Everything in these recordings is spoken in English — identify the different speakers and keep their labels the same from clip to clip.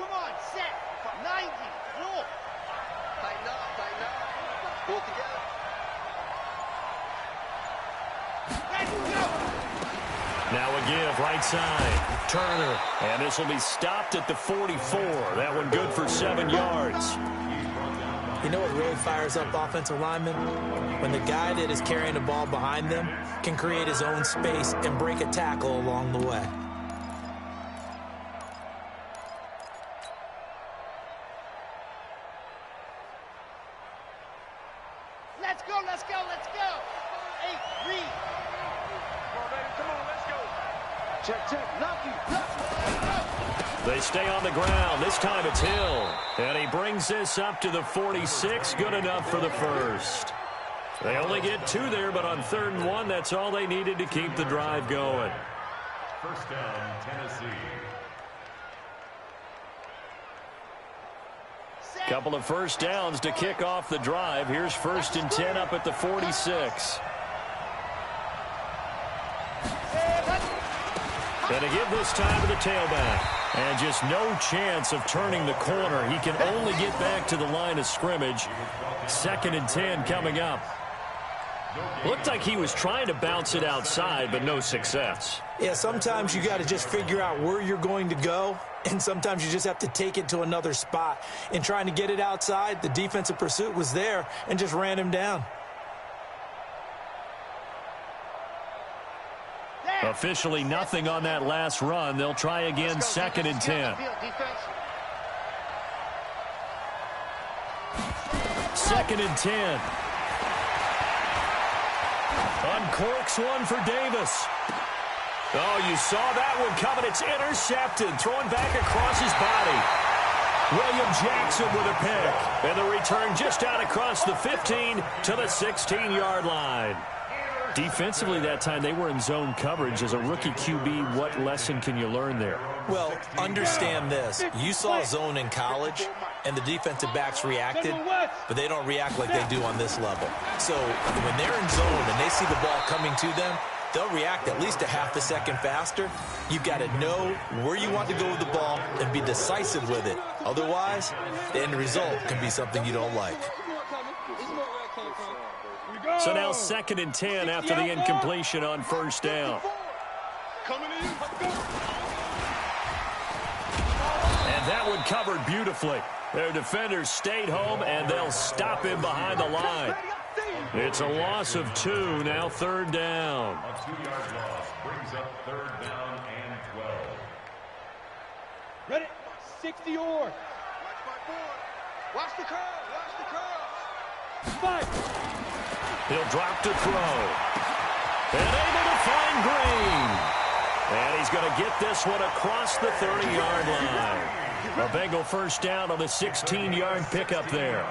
Speaker 1: Come on, set. 90. Roll.
Speaker 2: Tighten up, tighten up. Pull together.
Speaker 1: Let's go.
Speaker 3: Now a give, right side. Turner. And this will be stopped at the 44. That one good for 7 yards.
Speaker 4: You know what really fires up offensive linemen? When the guy that is carrying the ball behind them can create his own space and break a tackle along the way.
Speaker 1: Let's go, let's go, let's go. 8, read.
Speaker 2: Come on, baby, come on, let's go. Check, check, knock you.
Speaker 3: They stay on the ground. This time it's Hill. And he brings this up to the 46. Good enough for the first. They only get 2 there, but on 3rd and 1, that's all they needed to keep the drive going.
Speaker 5: First down, Tennessee.
Speaker 3: Couple of first downs to kick off the drive. Here's 1st and 10 up at the 46. And to give this time to the tailback. And just no chance of turning the corner. He can only get back to the line of scrimmage. 2nd and 10 coming up. Looked like he was trying to bounce it outside, but no success.
Speaker 4: Yeah, sometimes you got to just figure out where you're going to go, and sometimes you just have to take it to another spot. In trying to get it outside, the defensive pursuit was there and just ran him down.
Speaker 3: Officially nothing on that last run. They'll try again, 2nd and 10. 2nd and 10. Uncorks one for Davis. Oh, you saw that one coming. It's intercepted. Thrown back across his body. William Jackson with a pick. And the return just out across the 15 to the 16-yard line. Defensively that time, they were in zone coverage. As a rookie QB, what lesson can you learn there?
Speaker 4: Well, understand this. You saw zone in college, and the defensive backs reacted, but they don't react like they do on this level. So when they're in zone and they see the ball coming to them, they'll react at least a half a second faster. You've got to know where you want to go with the ball and be decisive with it. Otherwise, the end result can be something you don't like.
Speaker 3: So now 2nd and 10 after the incompletion on 1st down. And that one covered beautifully. Their defenders stayed home, and they'll stop him behind the line. It's a loss of 2, now 3rd down.
Speaker 5: A 2-yard loss brings up 3rd down and 12.
Speaker 1: Ready? 60 or.
Speaker 2: Watch the curl, watch the curl.
Speaker 1: Fight.
Speaker 3: He'll drop to throw. And able to find Green. And he's going to get this one across the 30-yard line. A Bengal 1st down on the 16-yard pickup there.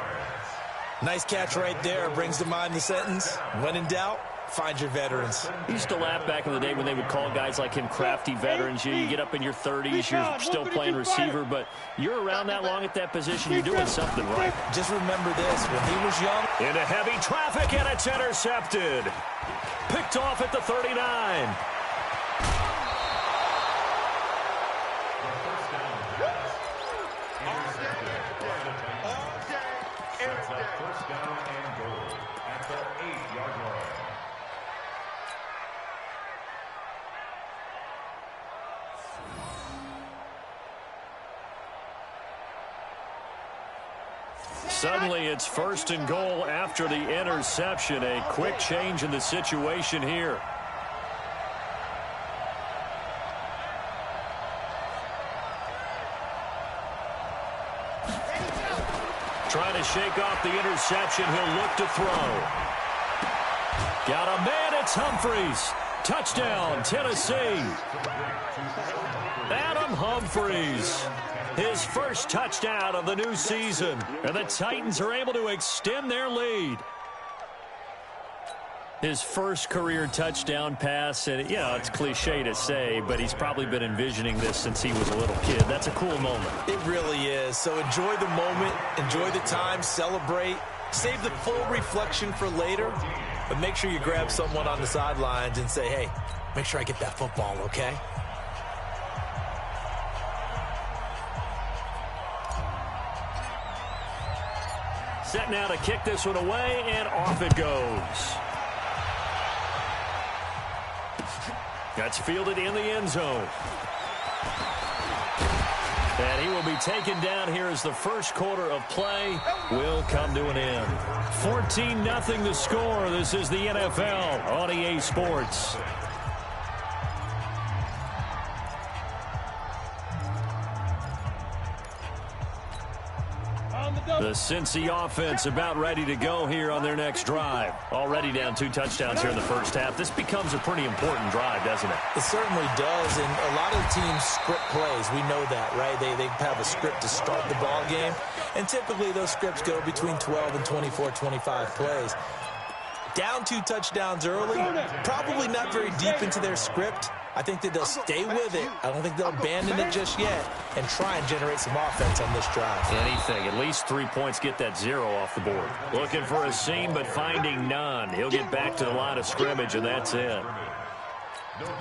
Speaker 4: Nice catch right there. Brings to mind the sentence, when in doubt, find your veterans.
Speaker 3: I used to laugh back in the day when they would call guys like him crafty veterans. You get up in your 30s, you're still playing receiver, but you're around that long at that position, you're doing something right.
Speaker 4: Just remember this, when he was young.
Speaker 3: Into heavy traffic, and it's intercepted. Picked off at the 39.
Speaker 5: First down and goal at the 8-yard line.
Speaker 3: Suddenly it's 1st and goal after the interception. A quick change in the situation here. Trying to shake off the interception. He'll look to throw. Got a man. It's Humphries. Touchdown, Tennessee. Adam Humphries. His first touchdown of the new season. And the Titans are able to extend their lead. His first career touchdown pass, and you know, it's cliche to say, but he's probably been envisioning this since he was a little kid. That's a cool moment.
Speaker 4: It really is. So enjoy the moment, enjoy the time, celebrate, save the full reflection for later, but make sure you grab someone on the sidelines and say, hey, make sure I get that football, okay?
Speaker 3: Set now to kick this one away, and off it goes. That's fielded in the end zone. And he will be taken down here as the first quarter of play will come to an end. 14-0 the score. This is the NFL on EA Sports. The Cincy offense about ready to go here on their next drive. Already down 2 touchdowns here in the first half. This becomes a pretty important drive, doesn't it?
Speaker 4: It certainly does, and a lot of the teams script plays. We know that, right? They have a script to start the ball game, and typically those scripts go between 12 and 24, 25 plays. Down 2 touchdowns early, probably not very deep into their script. I think that they'll stay with it. I don't think they'll abandon it just yet and try and generate some offense on this drive.
Speaker 3: Anything. At least 3 points, get that 0 off the board. Looking for a seam, but finding none. He'll get back to the line of scrimmage, and that's it.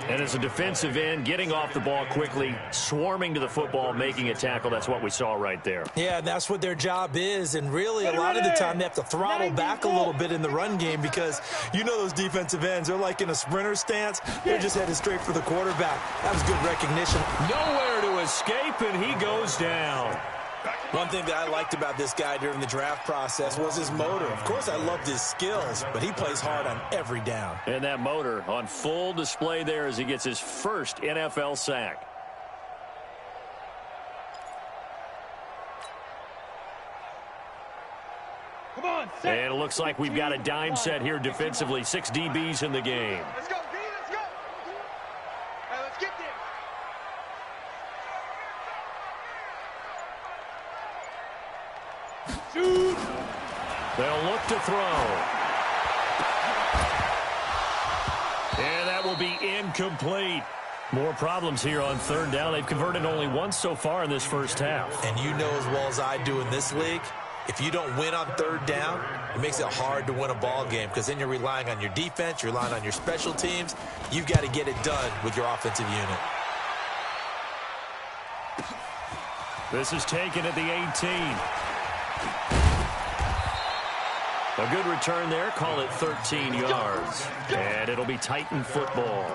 Speaker 3: And as a defensive end, getting off the ball quickly, swarming to the football, making a tackle, that's what we saw right there.
Speaker 4: Yeah, that's what their job is, and really a lot of the time they have to throttle back a little bit in the run game because you know those defensive ends, they're like in a sprinter stance. They're just headed straight for the quarterback. That was good recognition.
Speaker 3: Nowhere to escape, and he goes down.
Speaker 4: One thing that I liked about this guy during the draft process was his motor. Of course, I loved his skills, but he plays hard on every down.
Speaker 3: And that motor on full display there as he gets his first NFL sack.
Speaker 1: Come on,
Speaker 3: and it looks like we've got a dime set here defensively. 6 DBs in the game.
Speaker 1: Let's go, D, let's go. Hey, let's get there. Shoot.
Speaker 3: They'll look to throw. And that will be incomplete. More problems here on 3rd down. They've converted only once so far in this first half.
Speaker 4: And you know as well as I do in this league, if you don't win on 3rd down, it makes it hard to win a ball game because then you're relying on your defense, you're relying on your special teams. You've got to get it done with your offensive unit.
Speaker 3: This is taken at the 18. A good return there. Call it 13 yards. And it'll be Titan football.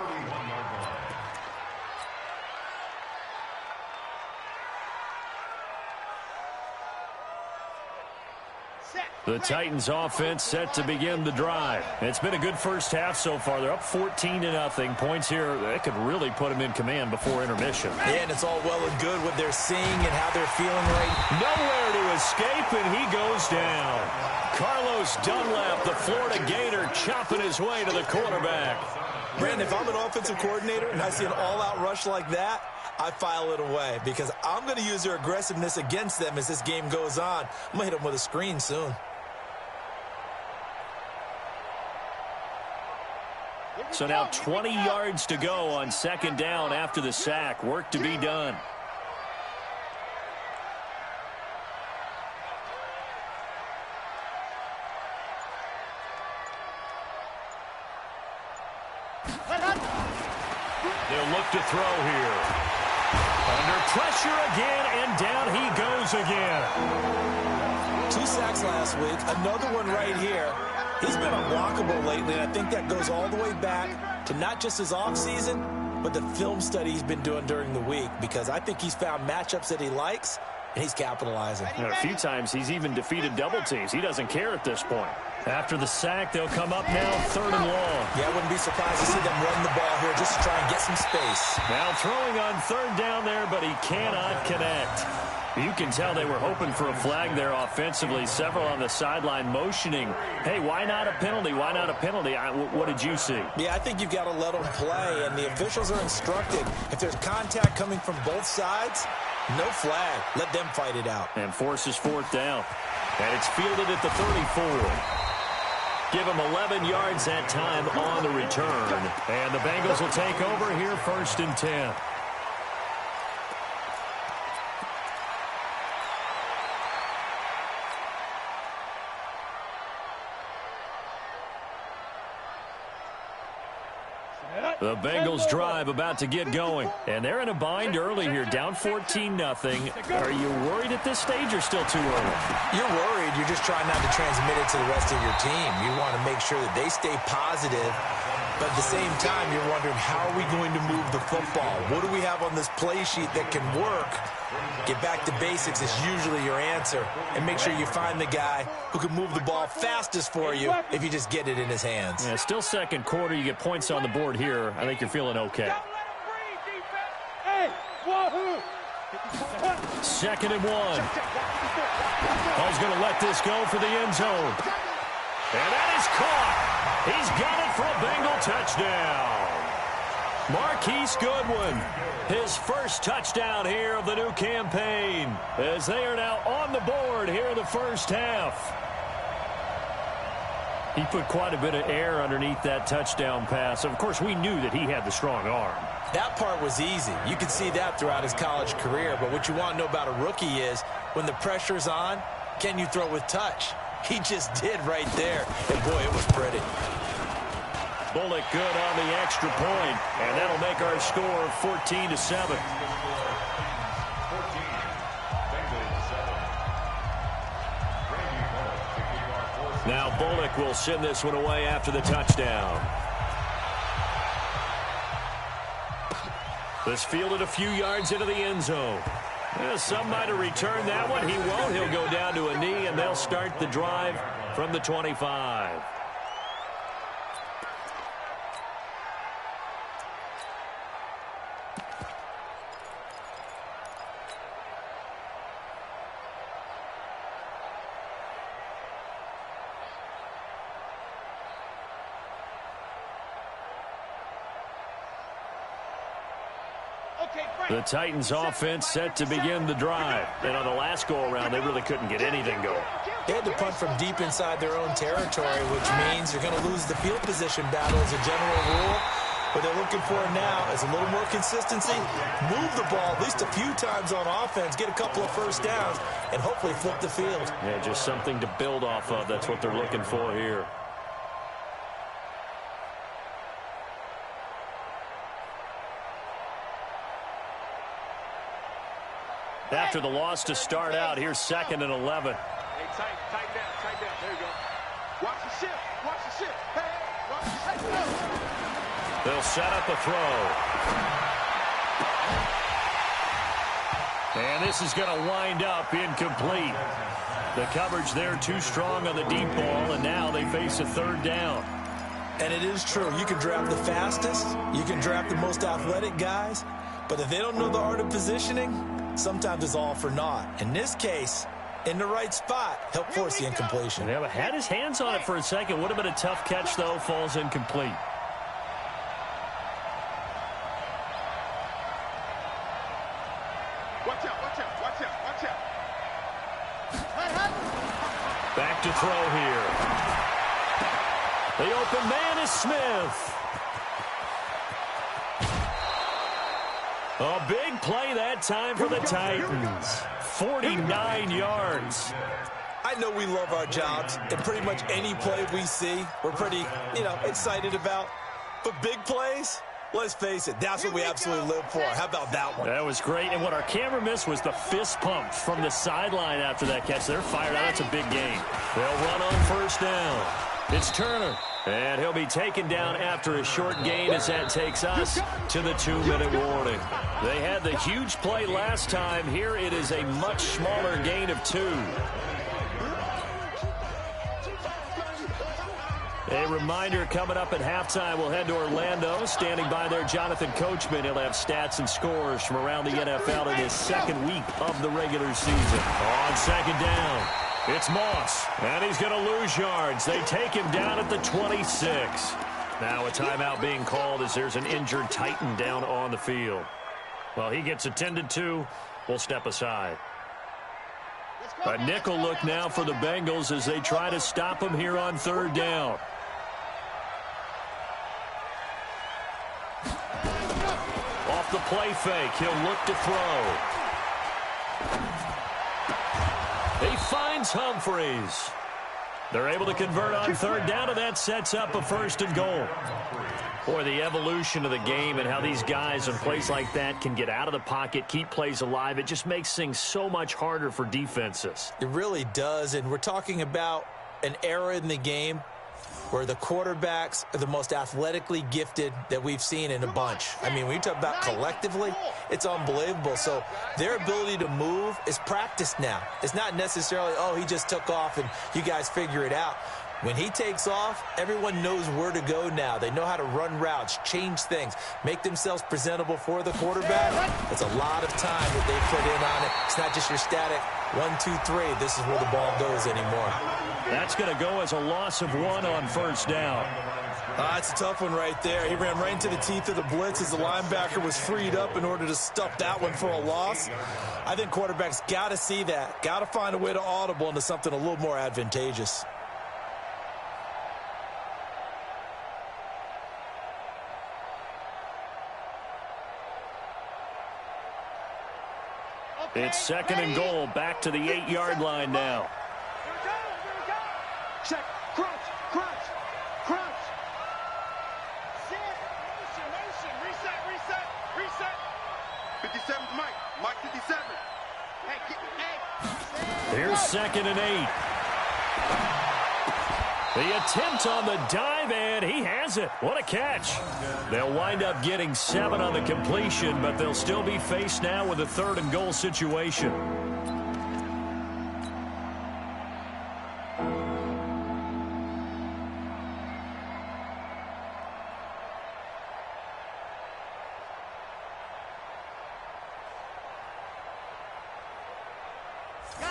Speaker 3: The Titans offense set to begin the drive. It's been a good first half so far. They're up 14-0. Points here, that could really put them in command before intermission.
Speaker 4: Yeah, and it's all well and good what they're seeing and how they're feeling right.
Speaker 3: Nowhere to escape, and he goes down. Carlos Dunlap, the Florida Gator, chopping his way to the quarterback.
Speaker 4: Brandon, if I'm an offensive coordinator and I see an all-out rush like that, I file it away because I'm going to use their aggressiveness against them as this game goes on. I'm going to hit them with a screen soon.
Speaker 3: So now 20 yards to go on 2nd down after the sack. Work to be done. They'll look to throw here. Under pressure again, and down he goes again.
Speaker 4: 2 sacks last week, another one right here. He's been unblockable lately, and I think that goes all the way back to not just his offseason, but the film study he's been doing during the week, because I think he's found matchups that he likes, and he's capitalizing.
Speaker 3: And a few times he's even defeated double teams. He doesn't care at this point. After the sack, they'll come up now 3rd and long.
Speaker 4: Yeah, I wouldn't be surprised to see them run the ball here just to try and get some space.
Speaker 3: Now throwing on 3rd down there, but he cannot connect. You can tell they were hoping for a flag there offensively. Several on the sideline motioning, hey, why not a penalty? Why not a penalty? What did you see?
Speaker 4: Yeah, I think you've got to let them play, and the officials are instructed. If there's contact coming from both sides, no flag. Let them fight it out.
Speaker 3: And forces 4th down. And it's fielded at the 34. Give them 11 yards that time on the return. And the Bengals will take over here 1st and 10. The Bengals drive about to get going. And they're in a bind early here, down 14-0. Are you worried at this stage or still too early?
Speaker 4: You're worried. You're just trying not to transmit it to the rest of your team. You want to make sure that they stay positive. But at the same time, you're wondering, how are we going to move the football? What do we have on this play sheet that can work? Get back to basics is usually your answer. And make sure you find the guy who can move the ball fastest for you if you just get it in his hands.
Speaker 3: Yeah, still second quarter. You get points on the board here. I think you're feeling okay. Second and 1. Paul's going to let this go for the end zone. And that is caught. He's got it for a Bengal touchdown. Marquise Goodwin, his first touchdown here of the new campaign, as they are now on the board here in the first half. He put quite a bit of air underneath that touchdown pass. Of course, we knew that he had the strong arm.
Speaker 4: That part was easy. You could see that throughout his college career. But what you want to know about a rookie is, when the pressure's on, can you throw with touch? He just did right there. And, boy, it was pretty.
Speaker 3: Bullock good on the extra point, and that'll make our score 14-7. Now Bullock will send this one away after the touchdown. This fielded a few yards into the end zone. Some might have returned that one. He won't. He'll go down to a knee, and they'll start the drive from the 25. The Titans offense set to begin the drive. And on the last go-around, they really couldn't get anything going.
Speaker 4: They had to punt from deep inside their own territory, which means you're going to lose the field position battle as a general rule. What they're looking for now is a little more consistency, move the ball at least a few times on offense, get a couple of first downs, and hopefully flip the field.
Speaker 3: Yeah, just something to build off of. That's what they're looking for here. After the loss to start out, here's 2nd and 11.
Speaker 2: Hey, tighten down. There you go. Watch the shift. Hey, watch the shift.
Speaker 3: They'll set up a throw. And this is going to wind up incomplete. The coverage there too strong on the deep ball, and now they face a 3rd down.
Speaker 4: And it is true. You can draft the fastest. You can draft the most athletic guys. But if they don't know the art of positioning, sometimes it's all for naught. In this case, in the right spot, help force the incompletion.
Speaker 3: Yeah, had his hands on it for a second. Would have been a tough catch, though. Falls incomplete.
Speaker 2: Watch out.
Speaker 3: Back to throw here. The open man is Smith. A big play that time for the Titans. 49 yards.
Speaker 4: I know we love our jobs, and pretty much any play we see, we're pretty, excited about. But big plays, let's face it, that's what we absolutely live for. How about that one?
Speaker 3: That was great, and what our camera missed was the fist pump from the sideline after that catch. They're fired out. That's a big gain. They'll run on 1st down. It's Turner. And he'll be taken down after a short gain as that takes us to the 2-minute warning. They had the huge play last time. Here it is a much smaller gain of 2. A reminder coming up at halftime, we'll head to Orlando. Standing by there, Jonathan Coachman. He'll have stats and scores from around the NFL in his 2nd week of the regular season. On 2nd down. It's Moss, and he's going to lose yards. They take him down at the 26. Now a timeout being called as there's an injured Titan down on the field. Well, he gets attended to. We'll step aside. A nickel look now for the Bengals as they try to stop him here on 3rd down. Off the play fake, he'll look to throw. He finds Humphreys. They're able to convert on 3rd down, and that sets up a 1st and goal. Boy, the evolution of the game and how these guys in plays like that can get out of the pocket, keep plays alive, it just makes things so much harder for defenses.
Speaker 4: It really does, and we're talking about an era in the game where the quarterbacks are the most athletically gifted that we've seen in a bunch. I mean, when you talk about collectively, it's unbelievable. So their ability to move is practiced now. It's not necessarily, oh, he just took off and you guys figure it out. When he takes off, everyone knows where to go now. They know how to run routes, change things, make themselves presentable for the quarterback. It's a lot of time that they put in on it. It's not just your static 1, 2, 3. This is where the ball goes anymore.
Speaker 3: That's going to go as a loss of 1 on first down.
Speaker 4: It's a tough one right there. He ran right into the teeth of the blitz as the linebacker was freed up in order to stuff that one for a loss. I think quarterbacks got to see that, got to find a way to audible into something a little more advantageous.
Speaker 3: It's 2nd and goal, back to the 8-yard line now.
Speaker 2: Check, crunch, crunch, crunch.
Speaker 1: Motion, reset.
Speaker 2: 57 Mike 57.
Speaker 1: Hey,
Speaker 3: Here's 2nd and 8. The attempt on the dive, and he has it. What a catch. They'll wind up getting 7 on the completion, but they'll still be faced now with a 3rd and goal situation.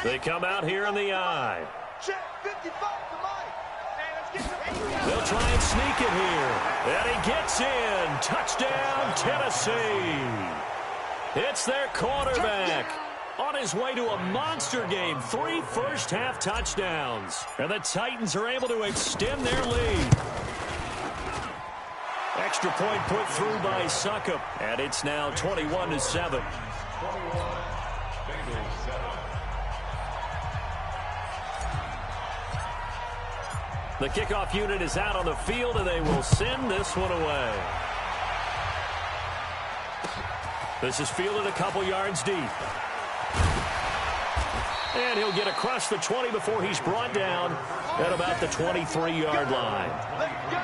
Speaker 3: They come out here in the eye.
Speaker 2: Check, 55 to Mike.
Speaker 3: They'll try and sneak it here. And he gets in. Touchdown, Tennessee. It's their quarterback. On his way to a monster game. 3 first-half touchdowns. And the Titans are able to extend their lead. Extra point put through by Succop. And it's now 21-7. The kickoff unit is out on the field, and they will send this one away. This is fielded a couple yards deep. And he'll get across the 20 before he's brought down at about the 23-yard line.
Speaker 2: Let's go.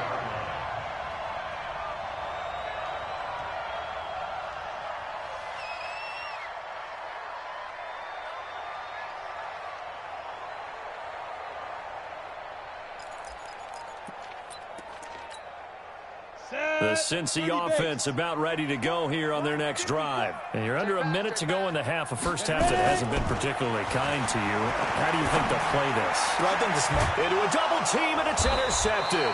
Speaker 3: The Cincy offense about ready to go here on their next drive. And you're under a minute to go in the half, a first half that hasn't been particularly kind to you. How do you think they'll play this?
Speaker 4: Well, I think this
Speaker 3: Into a double team, and it's intercepted.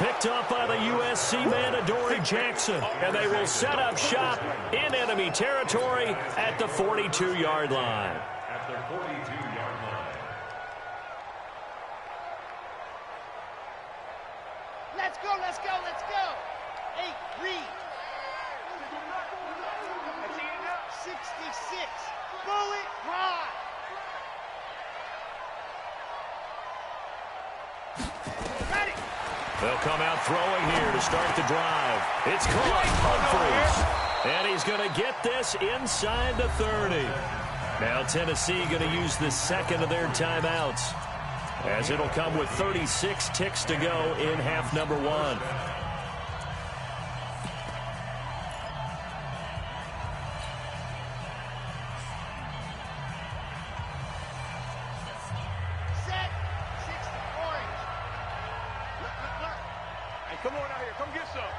Speaker 3: Picked up by the USC man, Adoree Jackson. And they will set up shop in enemy territory at the 42-yard line.
Speaker 5: At their 42-yard line.
Speaker 1: let's go. 8, read. 66, bullet ride. Ready.
Speaker 3: They'll come out throwing here to start the drive. It's caught, Humphries. And he's going to get this inside the 30. Now Tennessee going to use the second of their timeouts, as it'll come with 36 ticks to go in half number one.
Speaker 1: Set. 60, orange.
Speaker 2: Look. Hey, come on out here. Come get some.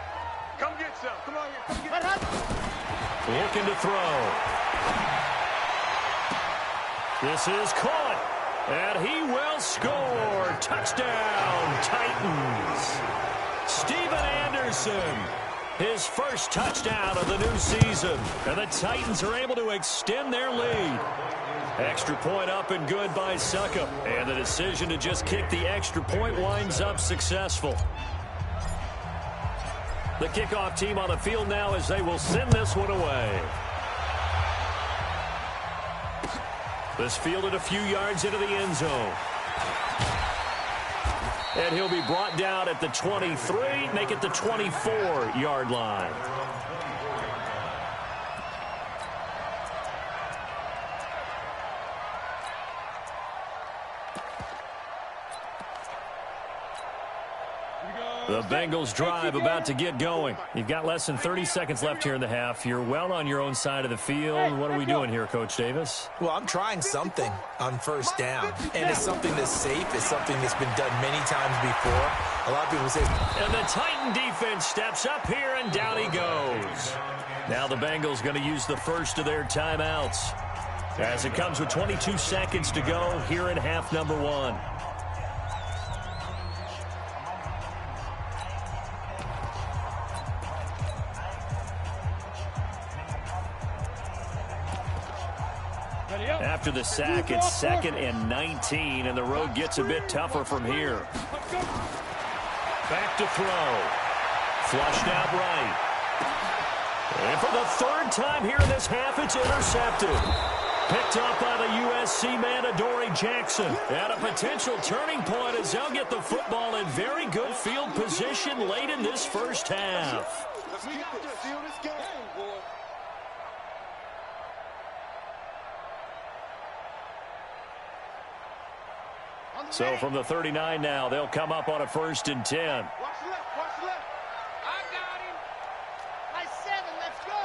Speaker 2: Come get some. Come on here. Come get
Speaker 1: Let
Speaker 2: some.
Speaker 1: her.
Speaker 3: Looking to throw. This is caught. And he will score. Touchdown, Titans. Steven Anderson, his first touchdown of the new season. And the Titans are able to extend their lead. Extra point up and good by Succop. And the decision to just kick the extra point winds up successful. The kickoff team on the field now as they will send this one away. This fielded a few yards into the end zone. And he'll be brought down at the 23, make it the 24-yard line. The Bengals drive about to get going. You've got less than 30 seconds left here in the half. You're well on your own side of the field. What are we doing here, Coach Davis?
Speaker 4: Well, I'm trying something on first down. And it's something that's safe. It's something that's been done many times before. A lot of people say...
Speaker 3: And the Titan defense steps up here, and down he goes. Now the Bengals going to use the first of their timeouts, as it comes with 22 seconds to go here in half number 1. After the sack, it's 2nd and 19, and the road gets a bit tougher from here. Back to throw. Flushed out right. And for the 3rd time here in this half, it's intercepted. Picked up by the USC man, Adoree Jackson. At a potential turning point as they'll get the football in very good field position late in this first half.
Speaker 2: Let's get this. Seal this game, boy.
Speaker 3: So from the 39 now, they'll come up on a 1st and 10.
Speaker 2: Watch left, watch left.
Speaker 1: I got him. Nice 7, let's go.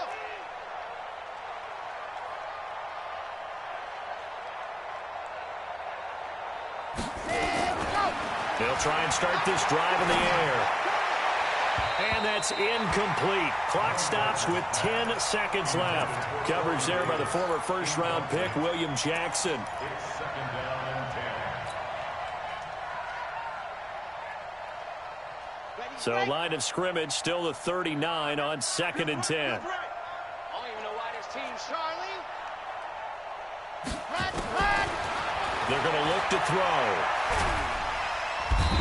Speaker 3: They'll try and start this drive in the air. And that's incomplete. Clock stops with 10 seconds left. Coverage there by the former first-round pick, William Jackson.
Speaker 5: It's 2nd down and 10.
Speaker 3: So line of scrimmage still the 39 on 2nd and 10.
Speaker 1: I don't even know why this team's Charlie.
Speaker 3: They're going to look to throw.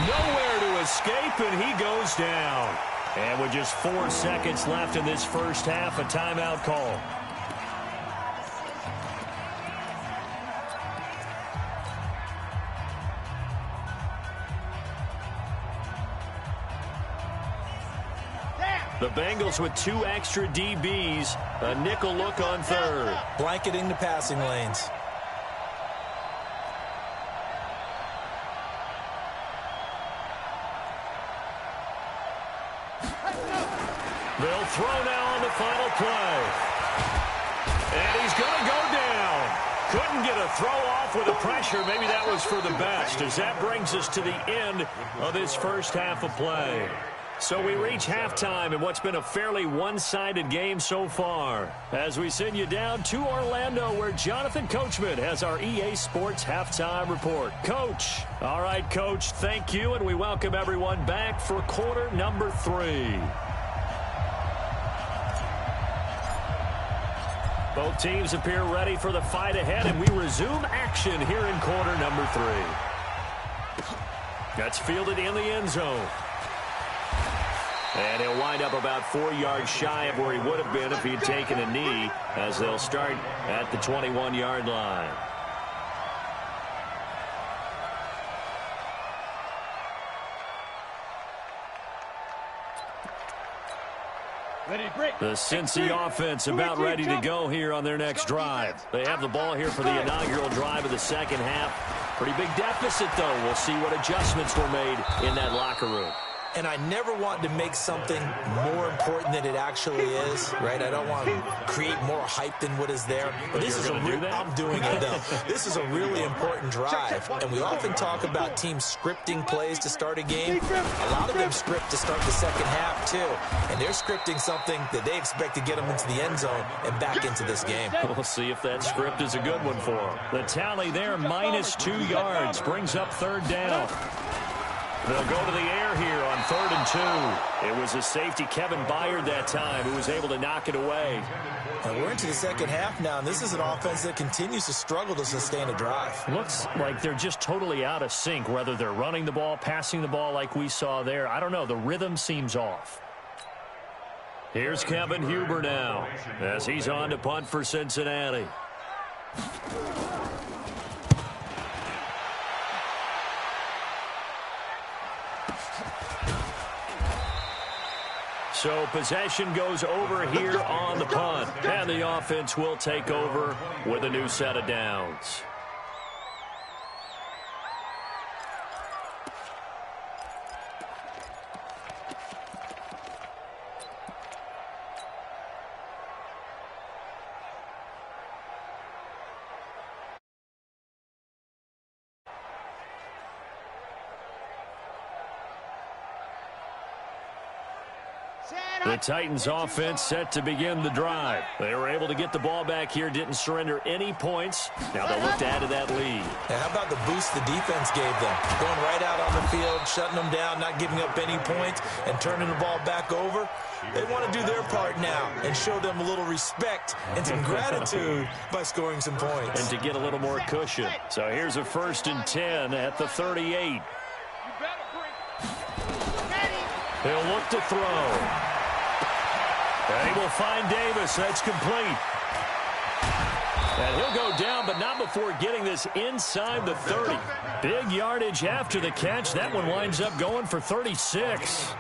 Speaker 3: Nowhere to escape, and he goes down. And with just 4 seconds left in this first half, a timeout call. The Bengals with 2 extra DBs, a nickel look on 3rd.
Speaker 4: Blanketing the passing lanes.
Speaker 3: They'll throw now on the final play. And he's going to go down. Couldn't get a throw off with the pressure. Maybe that was for the best, as that brings us to the end of this first half of play. So we reach halftime in what's been a fairly one-sided game so far, as we send you down to Orlando, where Jonathan Coachman has our EA Sports Halftime Report. Coach. All right, Coach, thank you, and we welcome everyone back for quarter number 3. Both teams appear ready for the fight ahead, and we resume action here in quarter number 3. That's fielded in the end zone. And he'll wind up about 4 yards shy of where he would have been if he had taken a knee, as they'll start at the 21-yard line. The Cincy offense about ready to go here on their next drive. They have the ball here for the inaugural drive of the second half. Pretty big deficit, though. We'll see what adjustments were made in that locker room.
Speaker 4: And I never want to make something more important than it actually is, right? I don't want to create more hype than what is there. But this is I'm doing it, though. This is a really important drive. And we often talk about teams scripting plays to start a game. A lot of them script to start the second half, too. And they're scripting something that they expect to get them into the end zone and back into this game.
Speaker 3: We'll see if that script is a good one for them. The tally there, minus 2 yards, brings up 3rd down. They'll go to the air here on 3rd and 2. It was a safety, Kevin Byard, that time, who was able to knock it away.
Speaker 4: And we're into the second half now, and this is an offense that continues to struggle to sustain a drive.
Speaker 3: Looks like they're just totally out of sync, whether they're running the ball, passing the ball like we saw there. I don't know. The rhythm seems off. Here's Kevin Huber now, as he's on to punt for Cincinnati. So possession goes over here on the punt. And the offense will take over with a new set of downs. The Titans offense set to begin the drive. They were able to get the ball back here, didn't surrender any points. Now they'll look to add to that lead.
Speaker 4: And how about the boost the defense gave them? Going right out on the field, shutting them down, not giving up any points, and turning the ball back over. They want to do their part now and show them a little respect and some gratitude by scoring some points.
Speaker 3: And to get a little more cushion. So here's a 1st and 10 at the 38. He'll look to throw. And he will find Davis. That's complete. And he'll go down, but not before getting this inside the 30. Big yardage after the catch. That one winds up going for 36.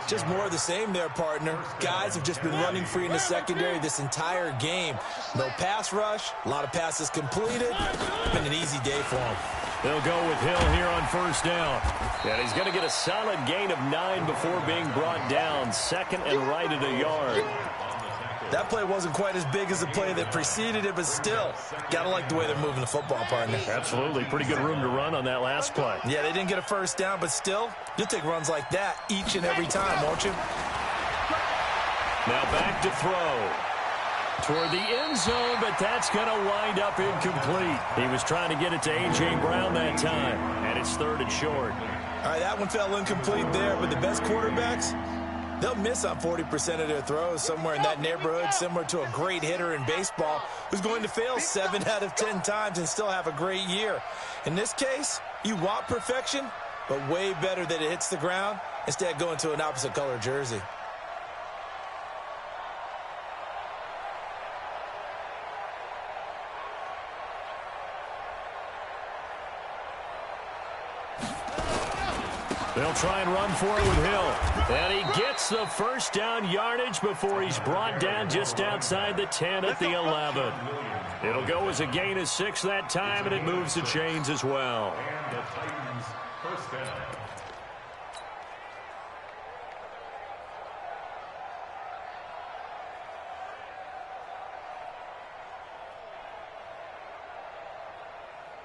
Speaker 4: Just more of the same there, partner. Guys have just been running free in the secondary this entire game. No pass rush, a lot of passes completed. Been an easy day for them.
Speaker 3: They'll go with Hill here on 1st down. And he's going to get a solid gain of 9 before being brought down. 2nd and right at a yard.
Speaker 4: That play wasn't quite as big as the play that preceded it, but still, got to like the way they're moving the football, partner.
Speaker 3: Absolutely. Pretty good room to run on that last play.
Speaker 4: Yeah, they didn't get a 1st down, but still, you'll take runs like that each and every time, won't you?
Speaker 3: Now back to throw. Toward the end zone, but that's going to wind up incomplete. He was trying to get it to A.J. Brown that time, and it's 3rd and short.
Speaker 4: All right, that one fell incomplete there, but the best quarterbacks, they'll miss on 40% of their throws, somewhere in that neighborhood, similar to a great hitter in baseball who's going to fail 7 out of 10 times and still have a great year. In this case, you want perfection, but way better that it hits the ground instead of going to an opposite color jersey.
Speaker 3: They'll try and run for it with Hill. And he gets the 1st down yardage before he's brought down just outside the 10 at the 11. It'll go as a gain of 6 that time, and it moves the chains as well.
Speaker 5: And the Titans' 1st down.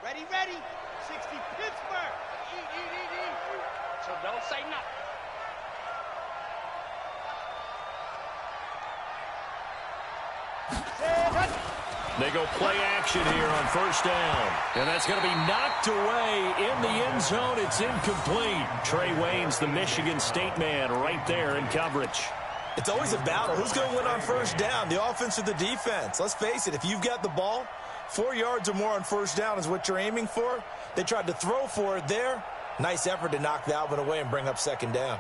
Speaker 1: Ready, ready. 60 Pittsburgh. Eat. So don't say nothing.
Speaker 3: They go play action here on 1st down. And that's going to be knocked away in the end zone. It's incomplete. Trey Waynes, the Michigan State man, right there in coverage.
Speaker 4: It's always a battle. Who's going to win on 1st down, the offense or the defense? Let's face it, if you've got the ball, 4 yards or more on 1st down is what you're aiming for. They tried to throw for it there. Nice effort to knock that one away and bring up 2nd down.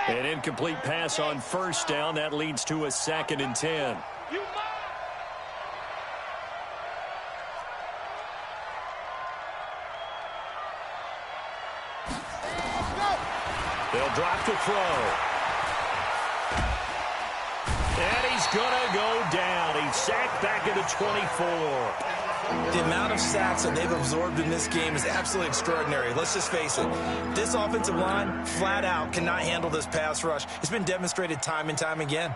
Speaker 3: An incomplete pass on 1st down. That leads to a 2nd and 10. They'll drop to throw. And he's going to go down. He's sacked back at the 24.
Speaker 4: The amount of sacks that they've absorbed in this game is absolutely extraordinary. Let's just face it. This offensive line, flat out, cannot handle this pass rush. It's been demonstrated time and time again.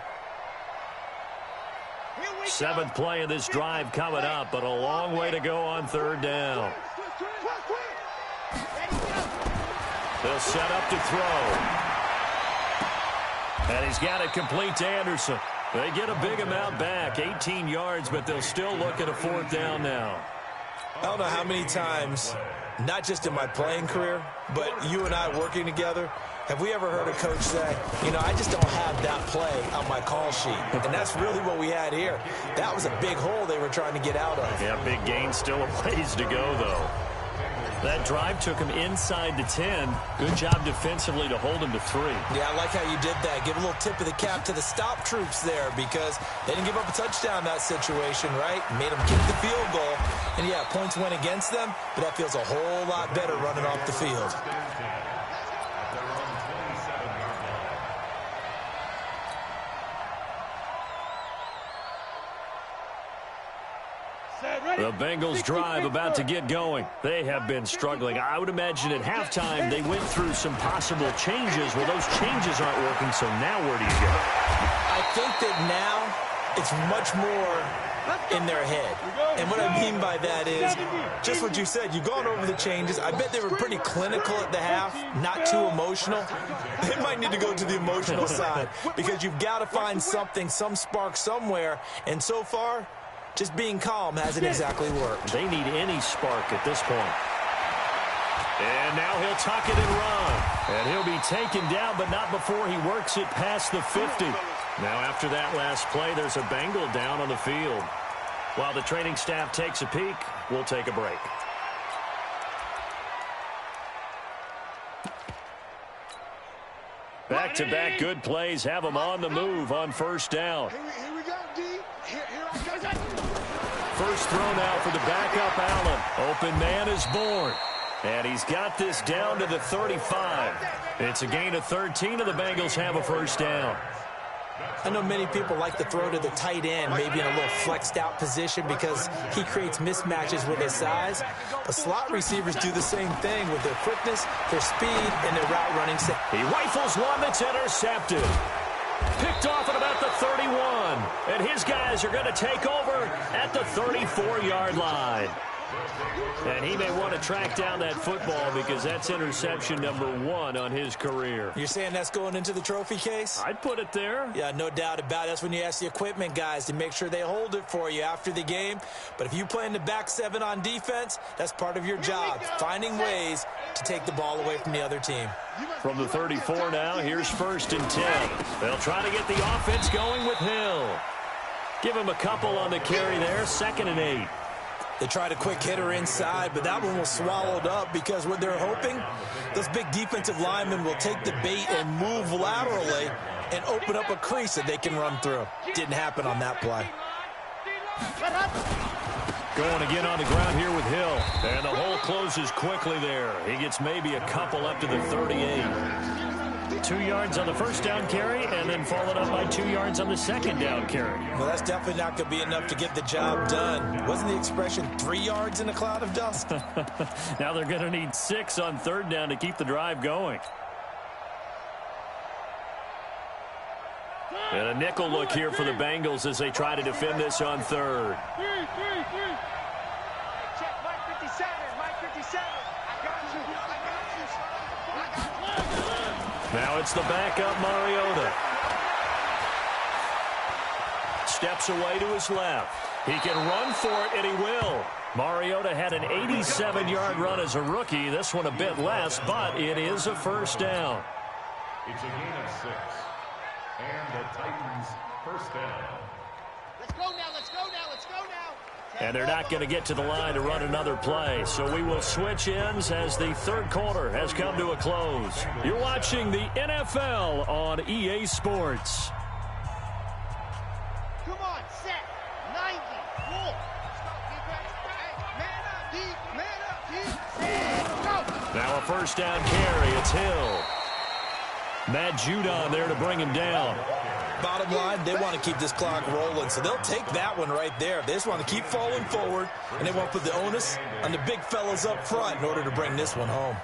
Speaker 3: 7th play of this drive coming up, but a long way to go on 3rd down. They'll set up to throw. And he's got it complete to Anderson. They get a big amount back, 18 yards, but they'll still look at a 4th down now.
Speaker 4: I don't know how many times, not just in my playing career, but you and I working together, have we ever heard a coach say, you know, I just don't have that play on my call sheet. And that's really what we had here. That was a big hole they were trying to get out of.
Speaker 3: Yeah, big gain, still a ways to go, though. That drive took him inside the 10. Good job defensively to hold him to 3.
Speaker 4: Yeah, I like how you did that. Give a little tip of the cap to the stop troops there because they didn't give up a touchdown in that situation, right? Made them kick the field goal. And, yeah, points went against them, but that feels a whole lot better running off the field.
Speaker 3: The Bengals drive about to get going. They have been struggling. I would imagine at halftime they went through some possible changes. Well, those changes aren't working, so now where do you go?
Speaker 4: I think that now it's much more in their head. And what I mean by that is just what you said. You've gone over the changes. I bet they were pretty clinical at the half, not too emotional. They might need to go to the emotional side because you've got to find something, some spark somewhere. And so far, just being calm hasn't exactly worked.
Speaker 3: They need any spark at this point. And now he'll tuck it and run. And he'll be taken down, but not before he works it past the 50. Now after that last play, there's a Bengal down on the field. While the training staff takes a peek, we'll take a break. Back-to-back good plays have them on the move on first down.
Speaker 2: Here we go, D. Here I go.
Speaker 3: First throw now for the backup Allen. Open man is born. And he's got this down to the 35. It's a gain of 13, and the Bengals have a first down.
Speaker 4: I know many people like to throw to the tight end, maybe in a little flexed out position because he creates mismatches with his size. But slot receivers do the same thing with their quickness, their speed, and their route running.
Speaker 3: He rifles one that's intercepted. Picked off at about the 31. And his guys are going to take over at the 34-yard line. And he may want to track down that football because that's interception number 1 on his career.
Speaker 4: You're saying that's going into the trophy case?
Speaker 3: I'd put it there.
Speaker 4: Yeah, no doubt about it. That's when you ask the equipment guys to make sure they hold it for you after the game. But if you play in the back 7 on defense, that's part of your job, finding ways to take the ball away from the other team.
Speaker 3: From the 34 now, here's 1st and 10. They'll try to get the offense going with Hill. Give him a couple on the carry there, 2nd and 8.
Speaker 4: They tried a quick hitter inside, but that one was swallowed up because what they're hoping, those big defensive linemen will take the bait and move laterally and open up a crease that they can run through. Didn't happen on that play.
Speaker 3: Going again on the ground here with Hill. And the hole closes quickly there. He gets maybe a couple up to the 38. 2 yards on the first down carry, and then followed up by 2 yards on the second down carry.
Speaker 4: Well, that's definitely not going to be enough to get the job done. Wasn't the expression 3 yards in a cloud of dust?
Speaker 3: Now they're going to need 6 on 3rd down to keep the drive going. And a nickel look here for the Bengals as they try to defend this on 3rd.
Speaker 1: Check Mike 57, Mike 57. I got you.
Speaker 3: Now it's the backup Mariota. Steps away to his left. He can run for it, and he will. Mariota had an 87-yard run as a rookie. This one a bit less, but it is a first down.
Speaker 5: It's a gain of 6. And the Titans first down.
Speaker 1: Let's go now, let's go now, let's go now.
Speaker 3: And they're not going to get to the line to run another play. So we will switch ends as the 3rd quarter has come to a close. You're watching the NFL on EA Sports.
Speaker 1: Come on, set, 90, roll. Man up, go.
Speaker 3: Now a first down carry. It's Hill. Matt Judon there to bring him down.
Speaker 4: Bottom line, they want to keep this clock rolling, so they'll take that one right there. They just want to keep falling forward, and they want to put the onus on the big fellas up front in order to bring this one home.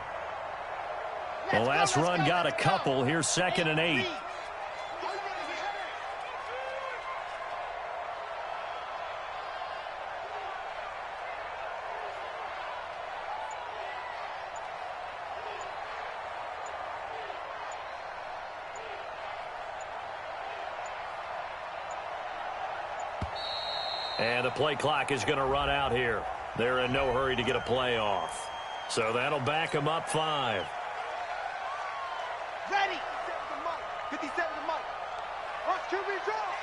Speaker 3: The last run got a couple. Here's 2nd and 8. And the play clock is going to run out here. They're in no hurry to get a play off. So that'll back them up 5.
Speaker 1: Ready.
Speaker 2: 57 to Mike. Watch QB draw.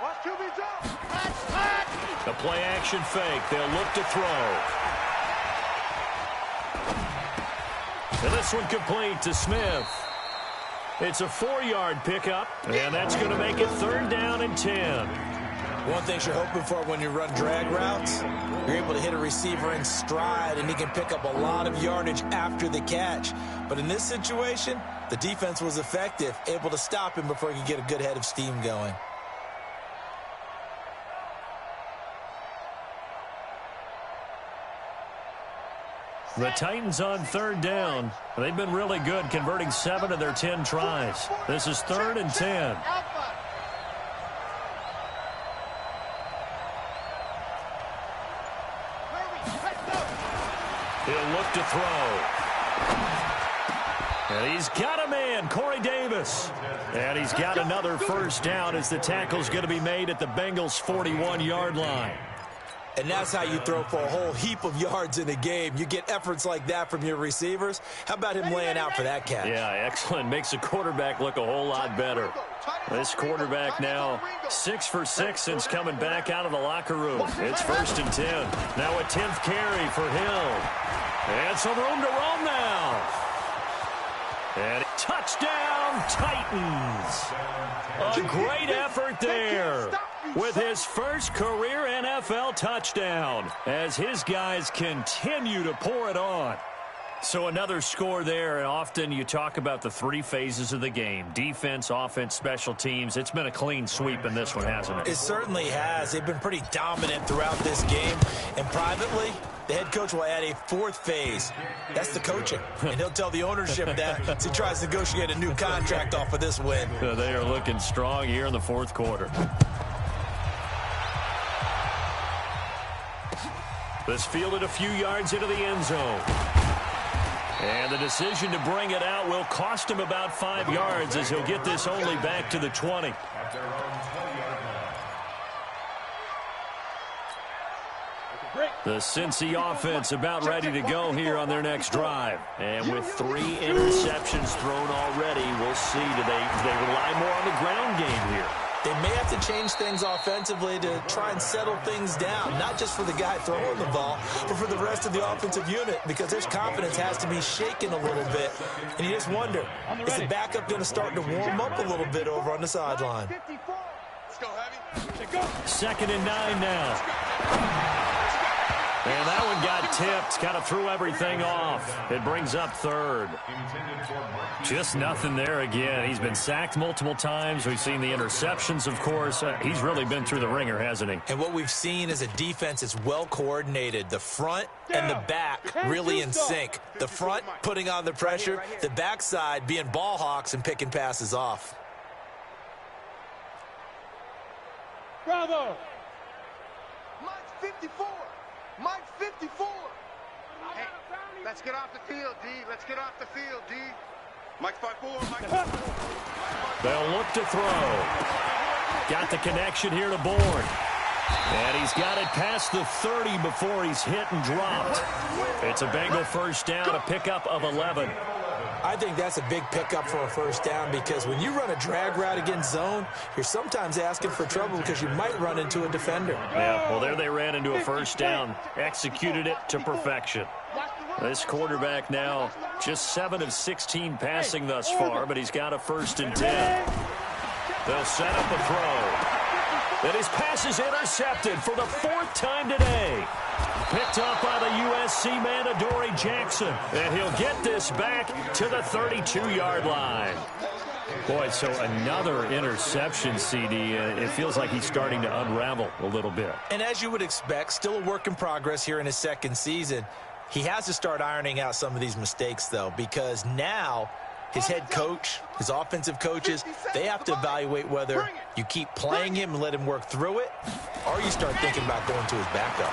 Speaker 2: Watch QB draw.
Speaker 3: A play action fake. They'll look to throw. And this one complete to Smith. It's a 4-yard pickup, and that's going to make it 3rd down and 10.
Speaker 4: One thing you're hoping for when you run drag routes, you're able to hit a receiver in stride, and he can pick up a lot of yardage after the catch. But in this situation, the defense was effective, able to stop him before he could get a good head of steam going.
Speaker 3: The Titans on 3rd down. They've been really good, converting 7 of their 10 tries. This is 3rd and 10. He'll look to throw. And he's got a man, Corey Davis. And he's got another 1st down as the tackle's going to be made at the Bengals' 41-yard line.
Speaker 4: And that's how you throw for a whole heap of yards in a game. You get efforts like that from your receivers. How about him laying out for that catch?
Speaker 3: Yeah, excellent. Makes the quarterback look a whole lot better. This quarterback now 6 for 6 since coming back out of the locker room. It's 1st and 10. Now a 10th carry for Hill. And some room to roam now. And touchdown, Titans. A great effort there with his first career NFL touchdown as his guys continue to pour it on. So another score there, and often you talk about the 3 phases of the game: defense, offense, special teams. It's been a clean sweep in this one, hasn't it?
Speaker 4: It certainly has. They've been pretty dominant throughout this game. And privately, the head coach will add a 4th phase. That's the coaching. And he'll tell the ownership that as he tries to negotiate a new contract off of this win.
Speaker 3: They are looking strong here in the 4th quarter. This fielded a few yards into the end zone. And the decision to bring it out will cost him about 5 yards as he'll get this only back to the 20. The Cincy offense about ready to go here on their next drive. And with 3 interceptions thrown already, we'll see. Do they rely more on the ground game here?
Speaker 4: They may have to change things offensively to try and settle things down, not just for the guy throwing the ball, but for the rest of the offensive unit, because their confidence has to be shaken a little bit. And you just wonder, is the backup going to start to warm up a little bit over on the sideline?
Speaker 3: 2nd and 9 now. And that one got tipped, kind of threw everything off. It brings up 3rd. Just nothing there again. He's been sacked multiple times. We've seen the interceptions, of course. He's really been through the ringer, hasn't he?
Speaker 4: And what we've seen is a defense that's well coordinated. The front and the back really in sync. The front putting on the pressure, the backside being ball hawks and picking passes off.
Speaker 1: Bravo! Mike 54! Mike 54! Hey, let's get off the field, D. Let's get off the field, D.
Speaker 2: Mike 5-4. Mike 5-4.
Speaker 3: They'll look to throw. Got the connection here to Bourne. And he's got it past the 30 before he's hit and dropped. It's a Bengal 1st down, a pickup of 11.
Speaker 4: I think that's a big pickup for a 1st down, because when you run a drag route against zone, you're sometimes asking for trouble because you might run into a defender.
Speaker 3: Yeah, well, there they ran into a 1st down, executed it to perfection. This quarterback now just 7 of 16 passing thus far, but he's got a 1st and 10. They'll set up a throw. And his pass is intercepted for the 4th time today. Picked up by the USC man, Adoree Jackson. And he'll get this back to the 32-yard line. Boy, so another interception, CD. It feels like he's starting to unravel a little bit.
Speaker 4: And as you would expect, still a work in progress here in his 2nd season. He has to start ironing out some of these mistakes, though, because now his head coach, his offensive coaches, they have to evaluate whether you keep playing him and let him work through it, or you start thinking about going to his backup.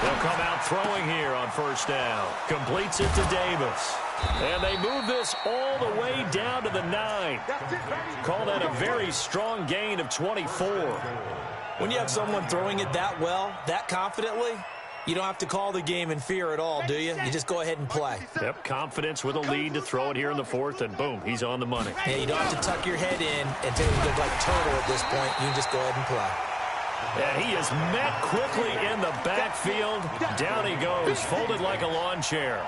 Speaker 3: They'll come out throwing here on 1st down. Completes it to Davis. And they move this all the way down to the 9. Call that a very strong gain of 24.
Speaker 4: When you have someone throwing it that well, that confidently, you don't have to call the game in fear at all, do you? You just go ahead and play.
Speaker 3: Yep, confidence with a lead to throw it here in the 4th, and boom, he's on the money.
Speaker 4: Yeah, you don't have to tuck your head in and take it like a turtle at this point. You can just go ahead and play.
Speaker 3: And he is met quickly in the backfield. Down he goes, folded like a lawn chair.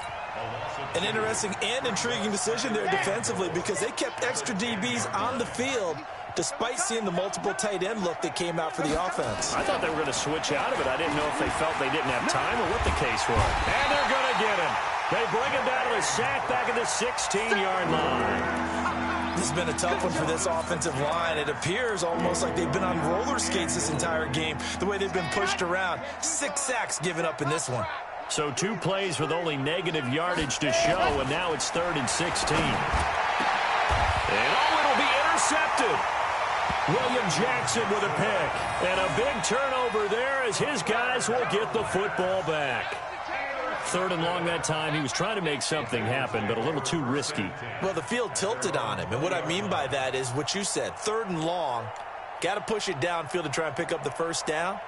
Speaker 4: An interesting and intriguing decision there defensively because they kept extra DBs on the field despite seeing the multiple tight end look that came out for the offense.
Speaker 3: I thought they were going to switch out of it. I didn't know if they felt they didn't have time or what the case was. And they're going to get him. They bring him down to the sack back at the 16-yard line.
Speaker 4: This has been a tough one for this offensive line. It appears almost like they've been on roller skates this entire game, the way they've been pushed around. 6 sacks given up in this one.
Speaker 3: So 2 plays with only negative yardage to show, and now it's 3rd and 16. And it'll be intercepted. William Jackson with a pick. And a big turnover there as his guys will get the football back. 3rd and long that time. He was trying to make something happen, but a little too risky.
Speaker 4: Well, the field tilted on him. And what I mean by that is what you said. 3rd and long. Got to push it downfield to try and pick up the first down.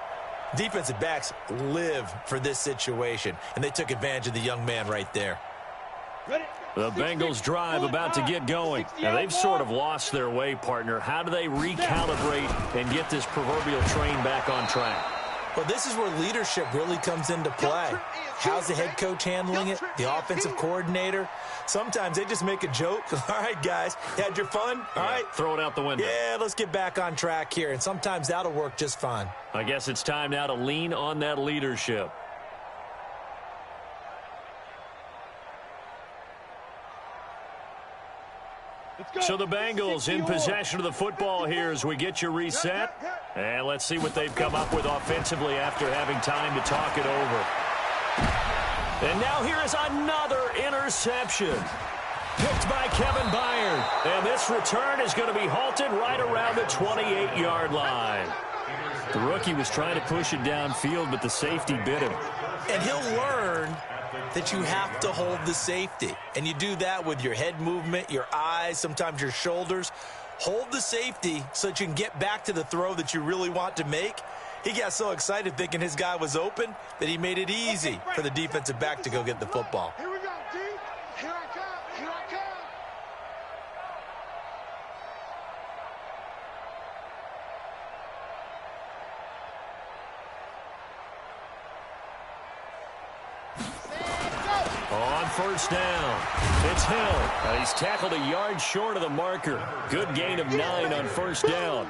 Speaker 4: Defensive backs live for this situation, and they took advantage of the young man right there.
Speaker 3: The Bengals drive about to get going. Now, they've sort of lost their way, partner. How do they recalibrate and get this proverbial train back on track?
Speaker 4: Well, this is where leadership really comes into play. How's the head coach handling it? The offensive coordinator? Sometimes they just make a joke. All right, guys, you had your fun? All right.
Speaker 3: Throw it out the window.
Speaker 4: Yeah, let's get back on track here. And sometimes that'll work just fine.
Speaker 3: I guess it's time now to lean on that leadership. So the Bengals in possession of the football here as we get you reset. And let's see what they've come up with offensively after having time to talk it over. And now here is another interception. Picked by Kevin Byard. And this return is going to be halted right around the 28-yard line. The rookie was trying to push it downfield, but the safety bit him.
Speaker 4: And he'll learn that you have to hold the safety. And you do that with your head movement, your eyes, sometimes your shoulders. Hold the safety so that you can get back to the throw that you really want to make. He got so excited thinking his guy was open that he made it easy for the defensive back to go get the football.
Speaker 1: Here we go, D. Here I come. Here I come.
Speaker 3: On first down, it's Hill. He's tackled a yard short of the marker. Good gain of 9 on first down.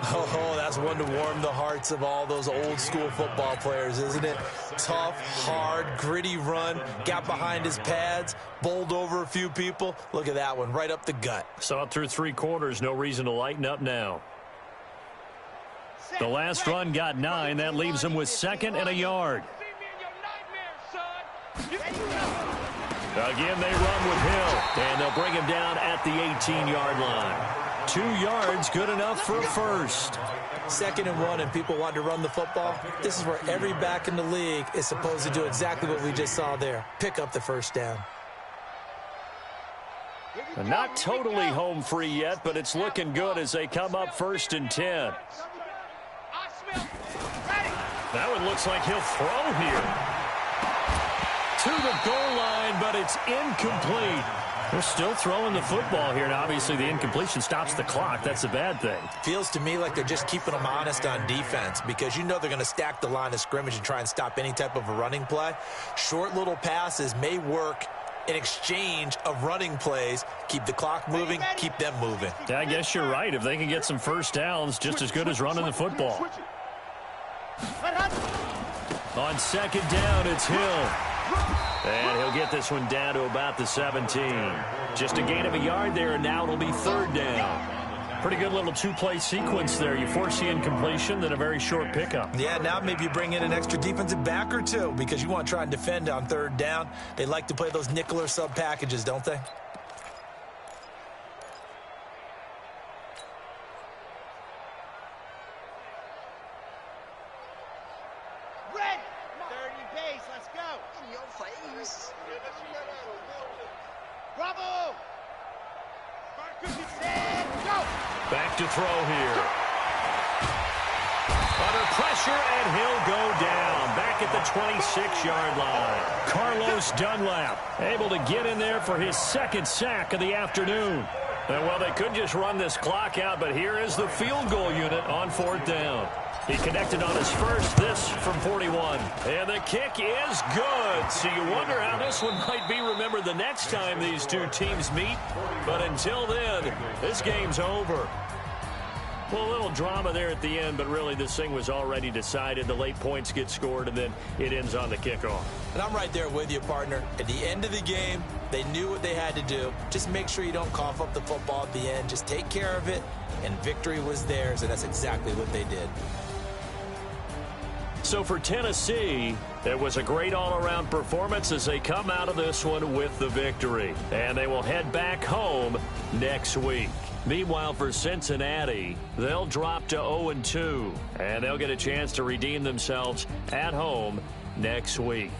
Speaker 4: Oh, that's one to warm the hearts of all those old school football players, isn't it? Tough, hard, gritty run. Got behind his pads, bowled over a few people. Look at that one, right up the gut.
Speaker 3: Saw it through 3 quarters. No reason to lighten up now. The last run got 9. That leaves him with 2nd and a yard. Again, they run with Hill, and they'll bring him down at the 18-yard line. 2 yards, good enough for a first.
Speaker 4: 2nd and 1, and people want to run the football. This is where every back in the league is supposed to do exactly what we just saw there. Pick up the first down.
Speaker 3: And not totally home free yet, but it's looking good as they come up 1st and 10. That one looks like he'll throw here. To the goal line, but it's incomplete. They're still throwing the football here, and obviously the incompletion stops the clock. That's a bad thing.
Speaker 4: Feels to me like they're just keeping them honest on defense because you know they're going to stack the line of scrimmage and try and stop any type of a running play. Short little passes may work in exchange of running plays. Keep the clock moving, keep them moving.
Speaker 3: Yeah, I guess you're right. If they can get some first downs, just as good as running the football. On 2nd down, it's Hill. And he'll get this one down to about the 17. Just a gain of a yard there, and now it'll be 3rd down. Pretty good little 2-play sequence there. You force the incompletion, then a very short pickup.
Speaker 4: Yeah, now maybe you bring in an extra defensive back or 2 because you want to try and defend on 3rd down. They like to play those nickel or sub packages, don't they?
Speaker 3: Back to throw here. Under pressure, and he'll go down. Back at the 26-yard line. Carlos Dunlap able to get in there for his 2nd sack of the afternoon. And well, they could just run this clock out, but here is the field goal unit on 4th down. He connected on his first, this from 41. And the kick is good. So you wonder how this one might be remembered the next time these two teams meet. But until then, this game's over. Well, a little drama there at the end, but really this thing was already decided. The late points get scored, and then it ends on the kickoff.
Speaker 4: And I'm right there with you, partner. At the end of the game, they knew what they had to do. Just make sure you don't cough up the football at the end. Just take care of it, and victory was theirs, and that's exactly what they did.
Speaker 3: So for Tennessee, it was a great all-around performance as they come out of this one with the victory. And they will head back home next week. Meanwhile, for Cincinnati, they'll drop to 0-2, and they'll get a chance to redeem themselves at home next week.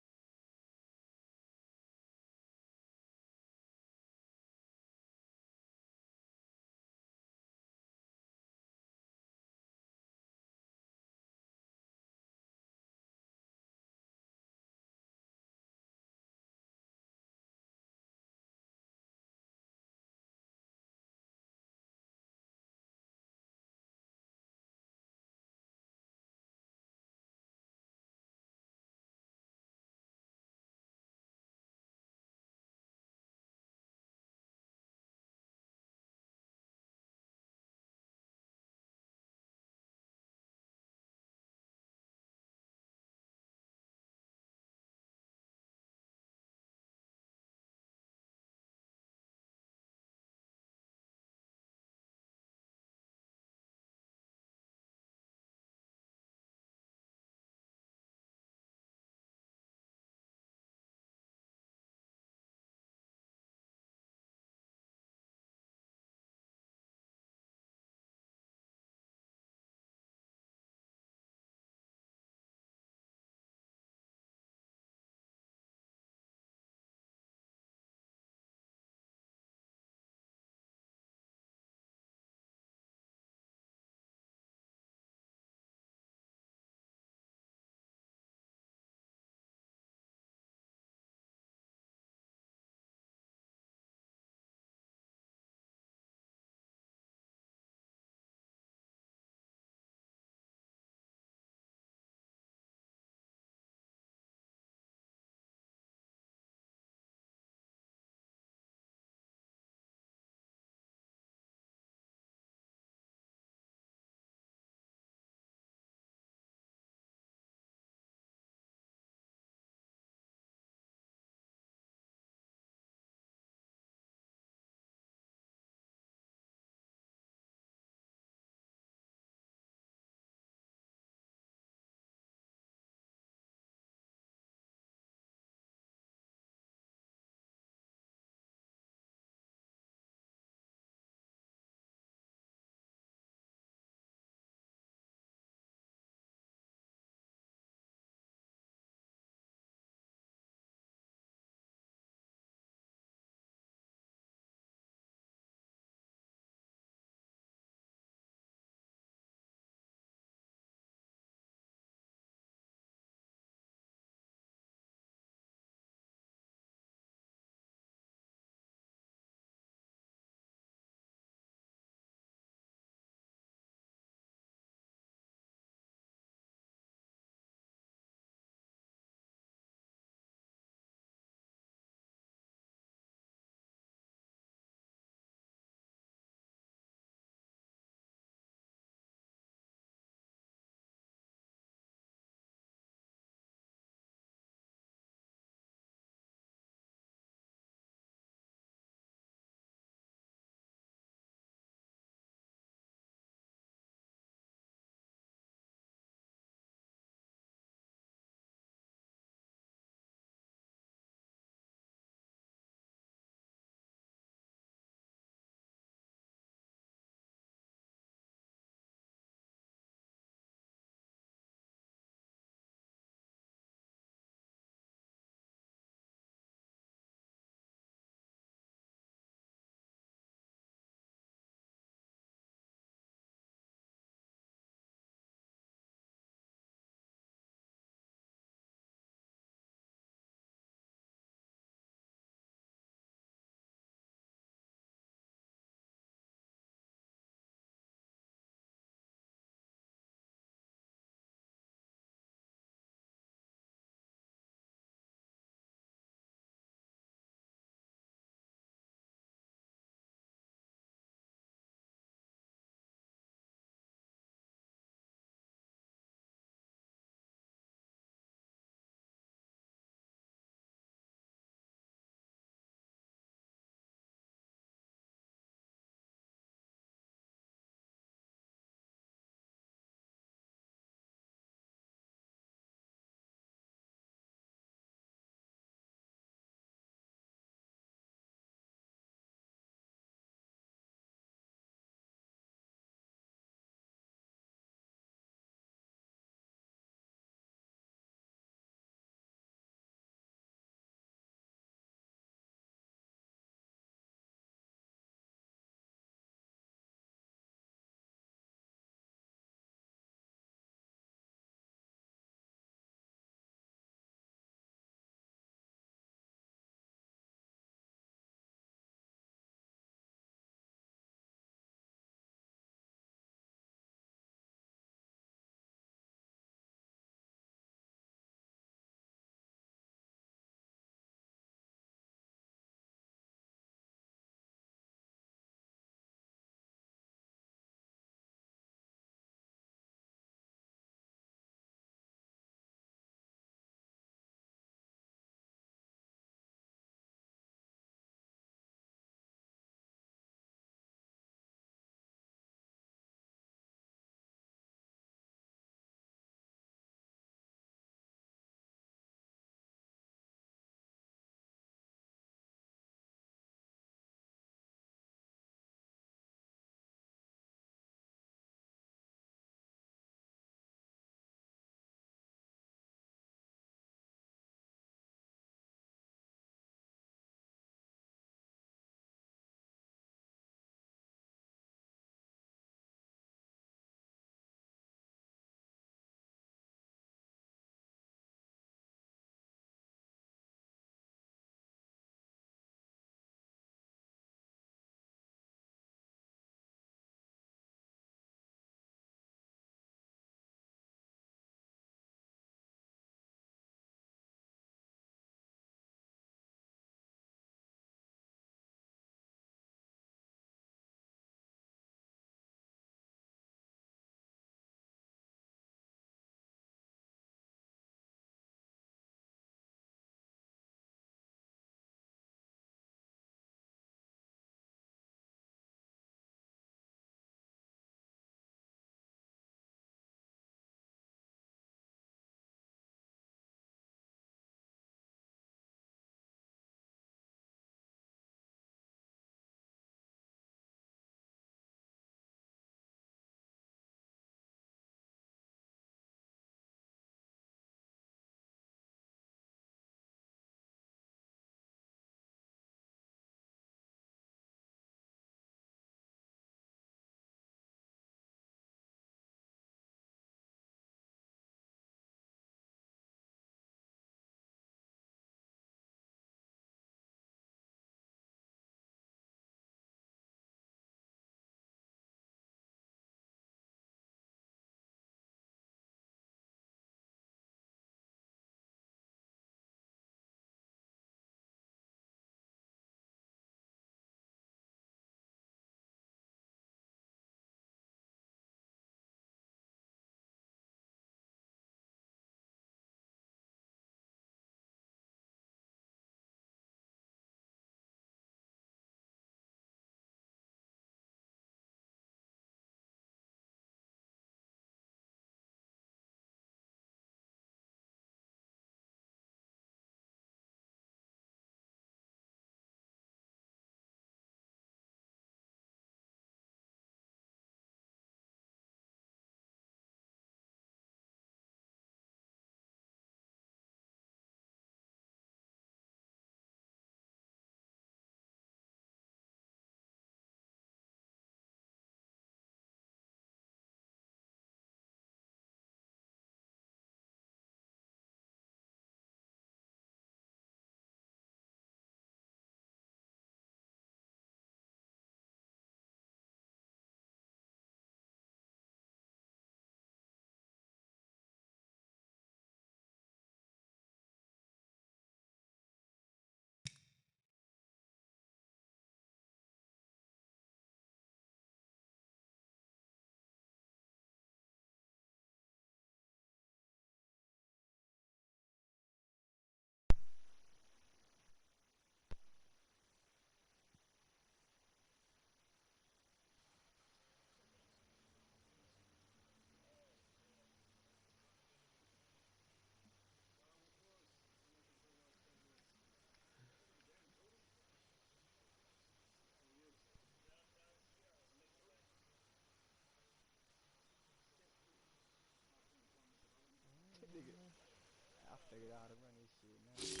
Speaker 6: figured out how to run this shit now. What's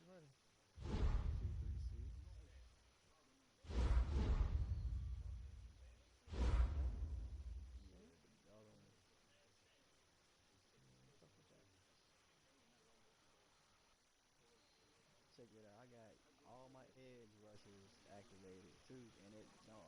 Speaker 6: running? 236. Yeah, the other one. What's up with that? Check it out. I got all my edge rushers activated too, and it don't